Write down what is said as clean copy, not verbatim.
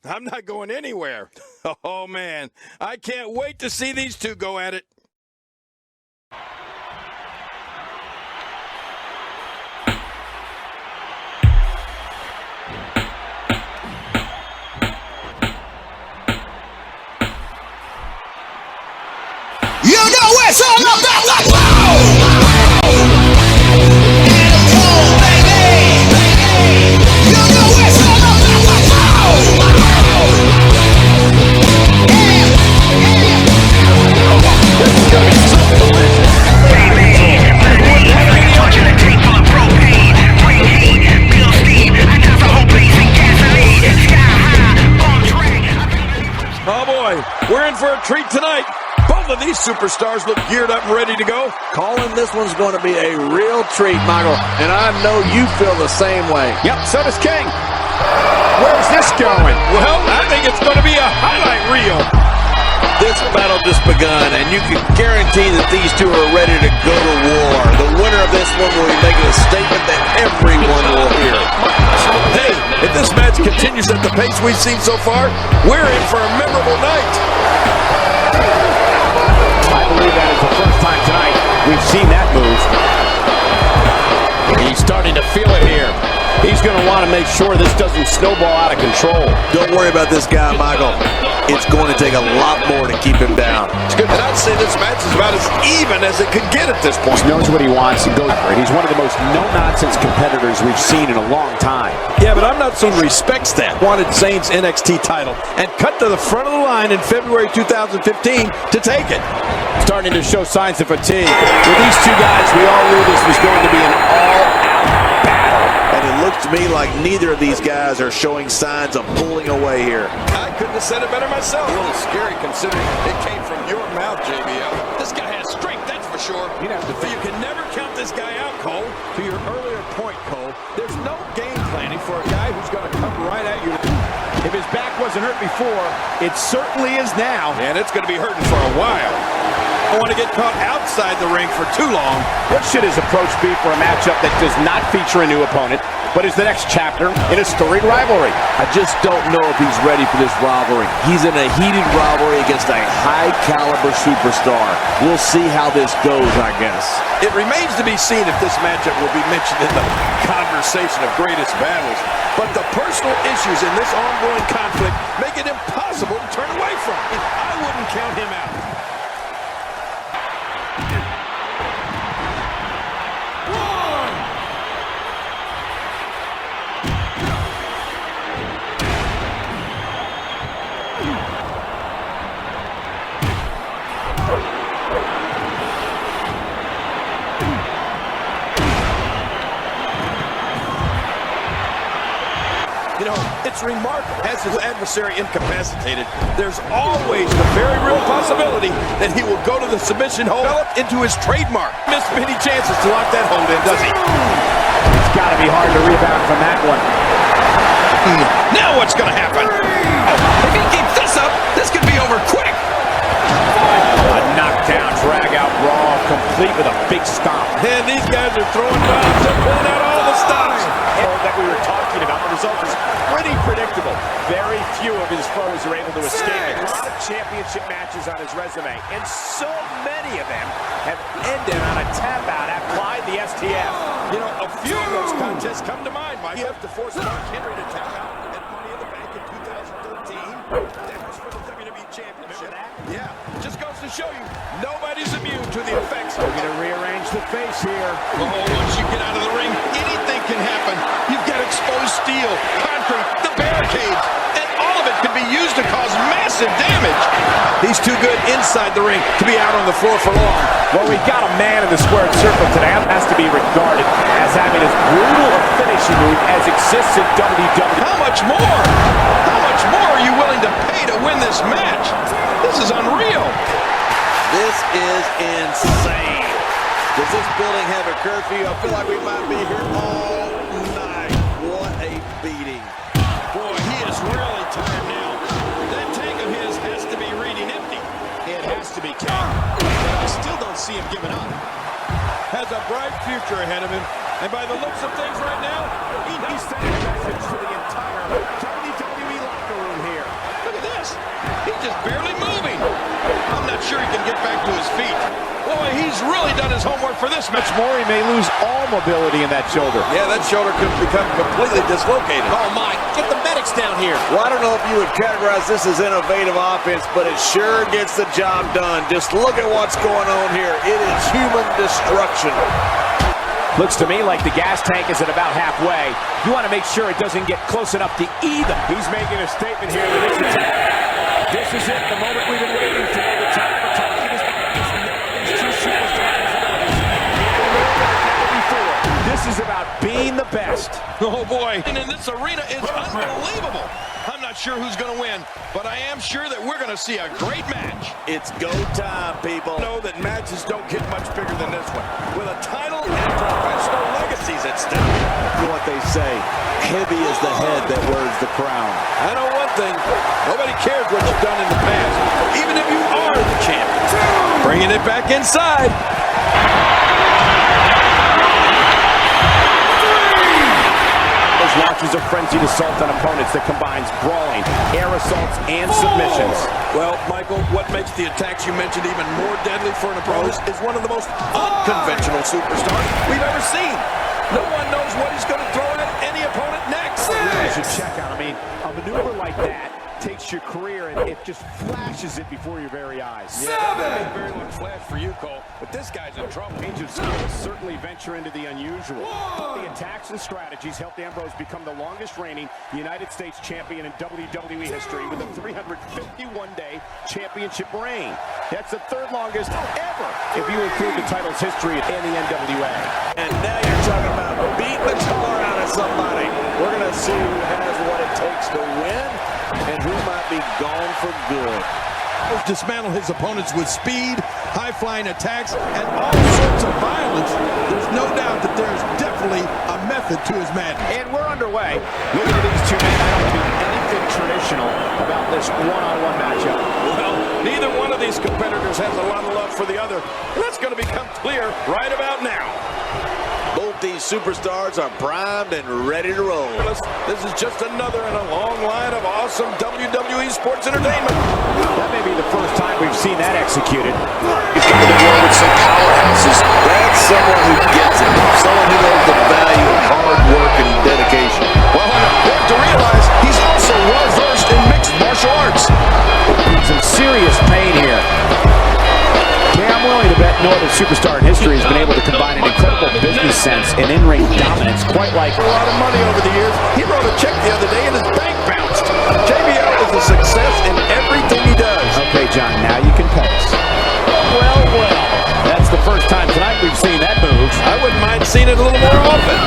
I'm not going anywhere. Oh, man. I can't wait to see these two go at it. You know it's all about the flow! And it's cold, baby! You know it's all about the flow! This is gonna be so delicious. Touching a tank full of propane. Bring heat, build steam. I got the whole place in gasoline. Sky high, on track. Oh, boy. We're in for a treat tonight. Both of these superstars look geared up and ready to go. Calling this one's going to be a real treat, Michael, and I know you feel the same way. Yep, so does King. Where's this going? Well, I think it's going to be a highlight reel. This battle just begun, and you can guarantee that these two are ready to go to war. The winner of this one will be making a statement that everyone will hear. Hey, if this match continues at the pace we've seen so far, we're in for a memorable night. I believe that is the first time tonight we've seen that move. He's starting to feel it here. He's going to want to make sure this doesn't snowball out of control. Don't worry about this guy, Michael. It's going to take a lot more to keep him down. And I'd say this match is about as even as it could get at this point. He knows what he wants and goes for it. He's one of the most no-nonsense competitors we've seen in a long time. Yeah, but I'm not seeing respects that. Wanted Zayn's NXT title and cut to the front of the line in February 2015 to take it. Starting to show signs of fatigue. With these two guys, we all knew this was going to be an all-out battle. And it looks to me like neither of these guys are showing signs of pulling away here. I couldn't have said it better myself. A little scary considering it came from your mouth, JBL. This guy has strength, that's for sure. You'd have to But you can never count this guy out, Cole. To your earlier point, Cole, there's no game planning for a guy who's going to come right at you. If his back wasn't hurt before, it certainly is now. And it's going to be hurting for a while. I want to get caught outside the ring for too long. What should his approach be for a matchup that does not feature a new opponent, but is the next chapter in a storied rivalry? I just don't know if he's ready for this rivalry. He's in a heated rivalry against a high-caliber superstar. We'll see how this goes, I guess. It remains to be seen if this matchup will be mentioned in the conversation of greatest battles. But the personal issues in this ongoing conflict make it impossible to turn away from. I wouldn't count him out. You know, it's remarkable. As his adversary incapacitated, there's always the very real possibility that he will go to the submission hold, develop into his trademark. Missed many chances to lock that hold in, does he? It's got to be hard to rebound from that one. Now what's going to happen? If he keeps this up, this could be over quick. A knockdown, drag-out brawl, complete with a big stomp. And these guys are throwing bombs. They're pulling out all the stops. That we were talking about, the result is pretty predictable. Very few of his foes are able to escape it. A lot of championship matches on his resume, and so many of them have ended on a tap-out applied the STF. You know, a few of those contests come to mind. Mike, you have to force Mark Henry to tap out at Money in the Bank in 2013. That was for the WWE Championship. Yeah, just goes to show you, nobody's immune to the effects. We're going to rearrange the face here. Oh, once you get out of the ring, anything can happen. You've got exposed steel, concrete, the barricades, and all of it can be used to cause massive damage. He's too good inside the ring to be out on the floor for long. Well, we've got a man in the squared circle today. That has to be regarded as having as brutal a finishing move as exists in WWE. How much more? How much more are you willing to pay to win this match? This is unreal. This is insane. Does this building have a curfew? I feel like we might be here all night. What a beating. Boy, he is really tired now. That tank of his has to be reading empty. It has to be, King. But I still don't see him giving up. Has a bright future ahead of him. And by the looks of things right now, He's sending a message to the entire WWE locker room here. this? He's just barely moving. I'm not sure he can get back to his feet. Boy, he's really done his homework for this match. More, he may lose all mobility in that shoulder. Yeah, that shoulder could become completely dislocated. Oh, my. Get the medics down here. Well, I don't know if you would categorize this as innovative offense, but it sure gets the job done. Just look at what's going on here. It is human destruction. Looks to me like the gas tank is at about halfway. You want to make sure it doesn't get close enough to either. He's making a statement here with this attack. This is it, the moment we've been waiting for. The time for talking is these two superstars. This is about being the best. Oh, boy. And in this arena is unbelievable. I'm not sure who's going to win, but I am sure that we're going to see a great match. It's go time, people. Know that matches don't get much bigger than this one. With a title and professional legacies at stake. You know what they say, heavy is the head that wears the crown. I know one thing. Nobody cares what you've done in the past, even if you are the champion. Bringing it back inside. Launches a frenzied assault on opponents that combines brawling, air assaults, and submissions. Well, Michael, what makes the attacks you mentioned even more deadly for an opponent is one of the most unconventional superstars we've ever seen. No one knows what he's going to throw at any opponent next. You should check out. I mean, a maneuver like that takes your career and it just flashes it before your very eyes. Yeah, that ain't very much flash for you, Cole, but this guy's in trouble. Range of skills certainly venture into the unusual. The attacks and strategies helped Ambrose become the longest reigning United States champion in WWE history with a 351-day championship reign. That's the third longest ever if you include the title's history in the NWA. And now you're talking about beating the tar out of somebody. We're going to see who has what it takes to win and who might be gone for good. Dismantle his opponents with speed, high-flying attacks, and all sorts of violence. There's no doubt that there's definitely a method to his madness. And we're underway. Looking at these two men, I don't see anything traditional about this one-on-one matchup. Well, neither one of these competitors has a lot of love for the other. And that's going to become clear right about now. Both these superstars are primed and ready to roll. This is just another in a long line of awesome WWE sports entertainment. That may be the first time we've seen that executed. He's coming to war with some powerhouses. That's someone who gets it. Someone who knows the value of hard work and dedication. Well, we have to realize he's also well-versed in mixed martial arts. Some serious pain here. Yeah, I'm willing to bet no other superstar in history has been able to combine an incredible business sense and in-ring dominance quite like A lot of money over the years. He wrote a check the other day and his bank bounced. JBL is a success in everything he does. Okay, John, now you can pass. Well, that's the first time tonight we've seen that move. I wouldn't mind seeing it a little more often.